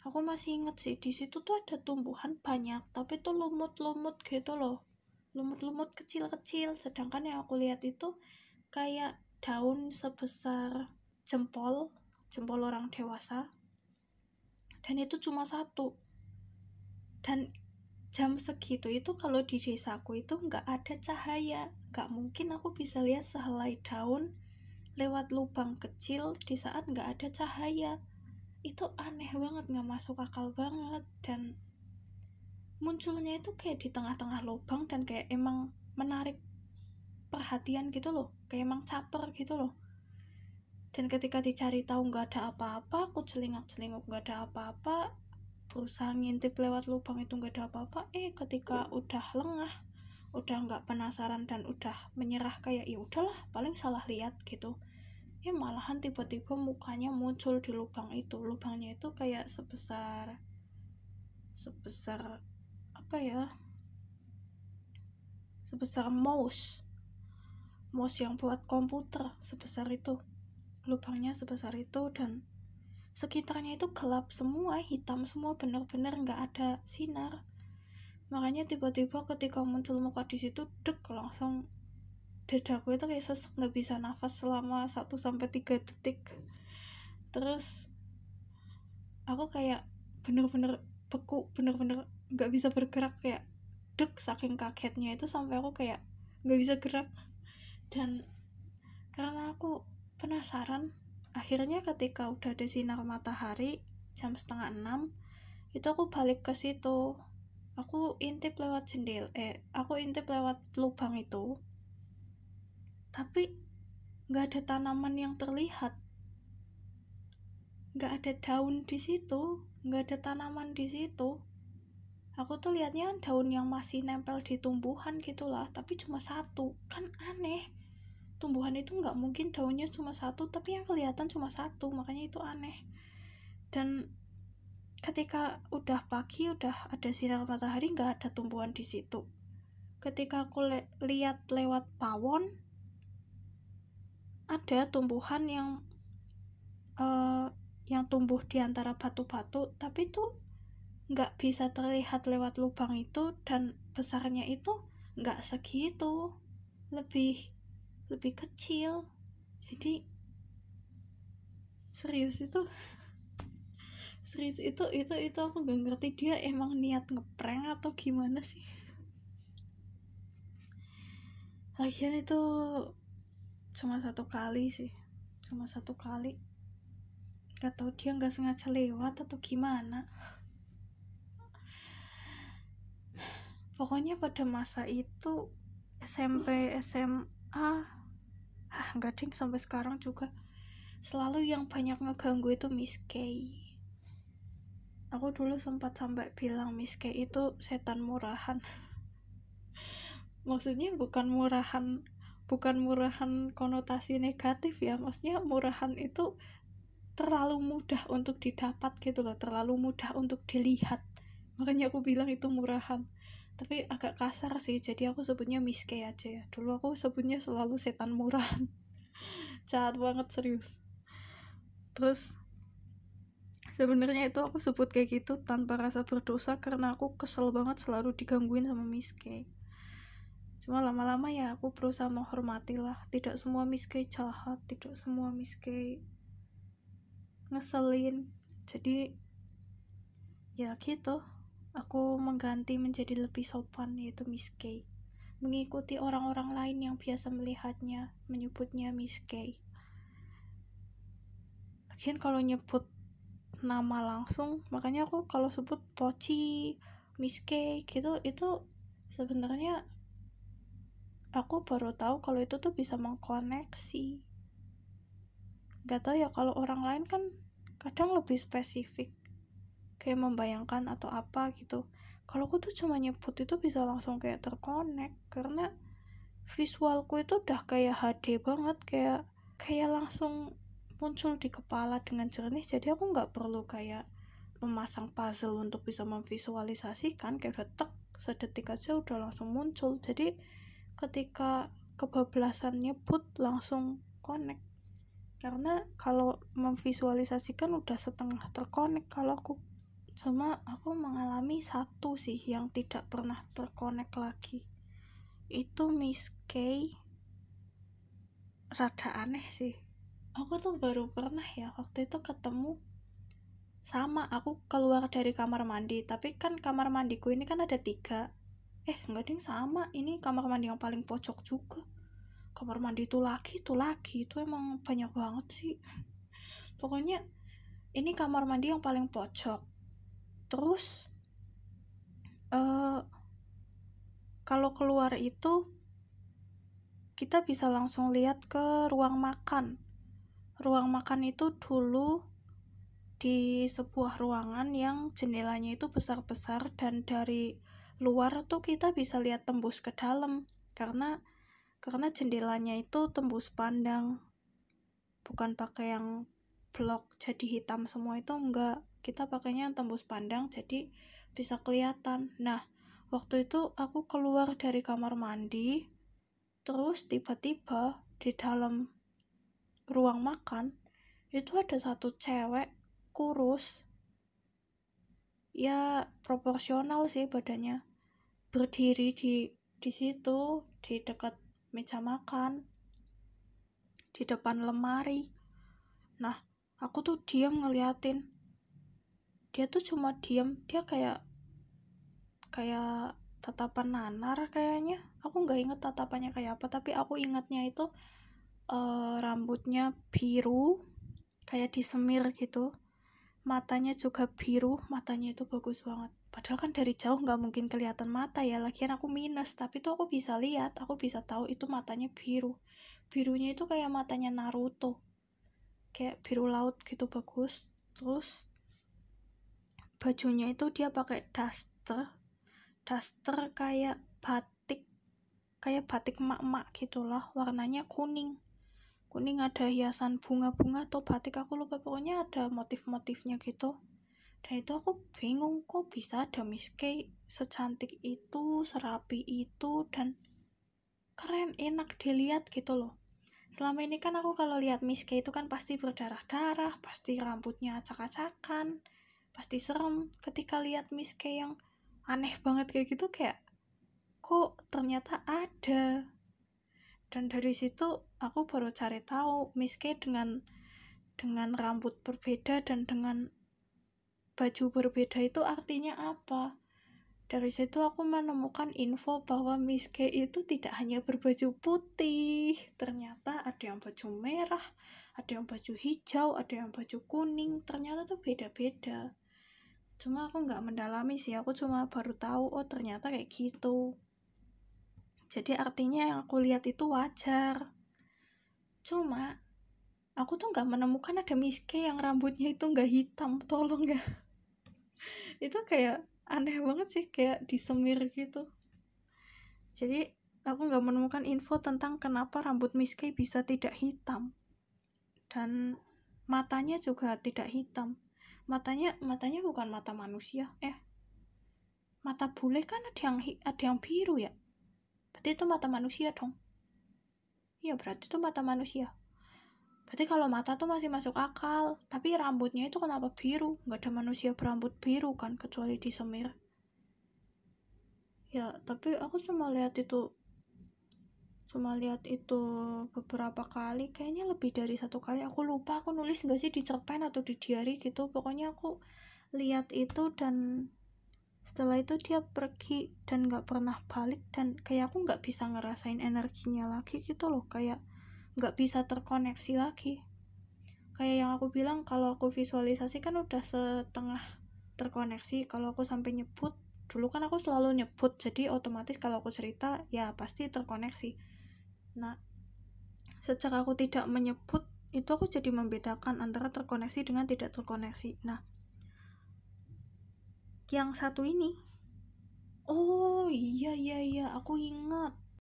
Aku masih inget sih, di situ tuh ada tumbuhan banyak, tapi tuh lumut-lumut gitu loh, lumut-lumut kecil-kecil. Sedangkan yang aku lihat itu kayak daun sebesar jempol jempol orang dewasa, dan itu cuma satu. Dan jam segitu itu kalau di desaku itu nggak ada cahaya, nggak mungkin aku bisa lihat sehelai daun lewat lubang kecil di saat nggak ada cahaya. Itu aneh banget, nggak masuk akal banget. Dan munculnya itu kayak di tengah-tengah lubang, dan kayak emang menarik perhatian gitu loh, kayak emang caper gitu loh. Dan ketika dicari tahu nggak ada apa-apa, aku celingak-celinguk nggak ada apa-apa, berusaha ngintip lewat lubang itu nggak ada apa-apa. Ketika udah lengah, udah nggak penasaran dan udah menyerah, kayak ya udahlah paling salah lihat gitu, malahan tiba-tiba mukanya muncul di lubang itu. Lubangnya itu kayak sebesar apa ya, sebesar mouse yang buat komputer, sebesar itu lubangnya, sebesar itu. Dan sekitarnya itu gelap semua, hitam semua, bener-bener nggak ada sinar. Makanya tiba-tiba ketika muncul muka di situ, dek, langsung dadaku itu kayak sesek, nggak bisa nafas selama 1-3 detik. Terus aku kayak bener-bener beku, bener-bener nggak bisa bergerak, kayak dek, saking kagetnya itu sampai aku kayak nggak bisa gerak. Dan karena aku penasaran, akhirnya ketika udah ada sinar matahari jam 5:30 itu aku balik ke situ. Aku intip lewat aku intip lewat lubang itu, tapi nggak ada tanaman yang terlihat, nggak ada daun di situ, nggak ada tanaman di situ. Aku tuh liatnya daun yang masih nempel di tumbuhan gitulah, tapi cuma satu. Kan aneh, tumbuhan itu nggak mungkin daunnya cuma satu, tapi yang kelihatan cuma satu, makanya itu aneh. Dan ketika udah pagi, udah ada sinar matahari, nggak ada tumbuhan di situ. Ketika aku lihat lewat pawon, ada tumbuhan yang tumbuh di antara batu-batu, tapi tuh nggak bisa terlihat lewat lubang itu, dan besarnya itu nggak segitu, lebih kecil. Jadi serius itu aku nggak ngerti dia emang niat ngeprank atau gimana sih. Lagian itu cuma satu kali, nggak tahu dia nggak sengaja lewat atau gimana. Pokoknya pada masa itu SMP, SMA, nggak ding, sampai sekarang juga selalu yang banyak ngeganggu itu Miss K. Aku dulu sempat sampai bilang Miss K itu setan murahan. Maksudnya bukan murahan konotasi negatif ya, maksudnya murahan itu terlalu mudah untuk didapat gitu loh, terlalu mudah untuk dilihat, makanya aku bilang itu murahan. Tapi agak kasar sih, jadi aku sebutnya Miss K aja ya. Dulu aku sebutnya selalu setan murahan. Jahat banget, serius. Terus sebenarnya itu aku sebut kayak gitu tanpa rasa berdosa, karena aku kesel banget selalu digangguin sama Miss K. Cuma lama-lama ya aku berusaha menghormati lah. Tidak semua Miss K jahat, tidak semua Miss K ngeselin. Jadi ya gitu, aku mengganti menjadi lebih sopan, yaitu Miss K, mengikuti orang-orang lain yang biasa melihatnya menyebutnya Miss K. Lagian kalau nyebut nama langsung, makanya aku kalau sebut Poci, Miss K gitu, itu sebenarnya aku baru tahu kalau itu tuh bisa mengkoneksi. Gak tahu ya, kalau orang lain kan kadang lebih spesifik, kayak membayangkan atau apa gitu. Kalau aku tuh cuma nyebut itu bisa langsung kayak terkonek, karena visualku itu udah kayak HD banget, kayak langsung muncul di kepala dengan jernih. Jadi aku nggak perlu kayak memasang puzzle untuk bisa memvisualisasikan, kayak udah tek, sedetik aja udah langsung muncul. Jadi ketika kebablasan nyebut langsung connect, karena kalau memvisualisasikan udah setengah terkonek kalau aku. Cuma aku mengalami satu sih yang tidak pernah terkonek lagi. Itu Miss K. Rada aneh sih. Aku tuh baru pernah ya waktu itu ketemu. Sama, aku keluar dari kamar mandi. Tapi kan kamar mandiku ini kan ada 3. Enggak ding, sama. Ini kamar mandi yang paling pojok juga. Kamar mandi itu lagi. Itu emang banyak banget sih. Pokoknya ini kamar mandi yang paling pojok. Terus kalau keluar itu kita bisa langsung lihat ke ruang makan. Ruang makan itu dulu di sebuah ruangan yang jendelanya itu besar-besar, dan dari luar tuh kita bisa lihat tembus ke dalam karena jendelanya itu tembus pandang, bukan pakai yang blok jadi hitam semua, itu enggak, kita pakainya yang tembus pandang jadi bisa kelihatan. Nah, waktu itu aku keluar dari kamar mandi, terus tiba-tiba di dalam ruang makan itu ada satu cewek kurus, ya proporsional sih badannya, berdiri di situ di dekat meja makan, di depan lemari. Nah, aku tuh diam ngeliatin. Dia tuh cuma diam, dia kayak tatapan nanar kayaknya. Aku nggak inget tatapannya kayak apa, tapi aku ingatnya itu rambutnya biru kayak disemir gitu, matanya juga biru, matanya itu bagus banget. Padahal kan dari jauh nggak mungkin kelihatan mata ya, lagian aku minus, tapi tuh aku bisa lihat, aku bisa tahu itu matanya biru. Birunya itu kayak matanya Naruto, kayak biru laut gitu, bagus. Terus bajunya itu dia pakai daster kayak batik emak-emak gitulah, warnanya kuning ada hiasan bunga-bunga atau batik, aku lupa, pokoknya ada motif-motifnya gitu. Dan itu aku bingung, kok bisa ada Miss K secantik itu, serapi itu, dan keren, enak dilihat gitu loh. Selama ini kan aku kalau lihat Miss K itu kan pasti berdarah-darah, pasti rambutnya acak-acakan, pasti serem. Ketika lihat Miss K yang aneh banget kayak gitu, kayak kok ternyata ada. Dan dari situ aku baru cari tahu Miss K dengan rambut berbeda dan dengan baju berbeda itu artinya apa. Dari situ aku menemukan info bahwa Miss K itu tidak hanya berbaju putih, ternyata ada yang baju merah, ada yang baju hijau, ada yang baju kuning, ternyata tuh beda-beda. Cuma aku nggak mendalami sih, aku cuma baru tahu oh ternyata kayak gitu. Jadi artinya yang aku lihat itu wajar. Cuma aku tuh nggak menemukan ada Miss K yang rambutnya itu nggak hitam, tolong ya. Itu kayak aneh banget sih, kayak disemir gitu. Jadi aku nggak menemukan info tentang kenapa rambut Miss K bisa tidak hitam, dan matanya juga tidak hitam. Matanya bukan mata manusia. Mata bule kan ada yang biru ya. Berarti itu mata manusia dong. Iya, berarti itu mata manusia. Berarti kalau mata tuh masih masuk akal, tapi rambutnya itu kenapa biru? Nggak ada manusia berambut biru kan, kecuali disemir. Ya, tapi aku cuma lihat itu beberapa kali, kayaknya lebih dari 1 kali. Aku lupa aku nulis nggak sih di cerpen atau di diary gitu. Pokoknya aku lihat itu, dan setelah itu dia pergi dan nggak pernah balik, dan kayak aku nggak bisa ngerasain energinya lagi gitu loh, kayak nggak bisa terkoneksi lagi. Kayak yang aku bilang, kalau aku visualisasi kan udah setengah terkoneksi. Kalau aku sampai nyebut, dulu kan aku selalu nyebut, jadi otomatis kalau aku cerita ya pasti terkoneksi. Nah, sejak aku tidak menyebut, itu aku jadi membedakan antara terkoneksi dengan tidak terkoneksi. Nah, yang satu ini, oh iya, aku ingat.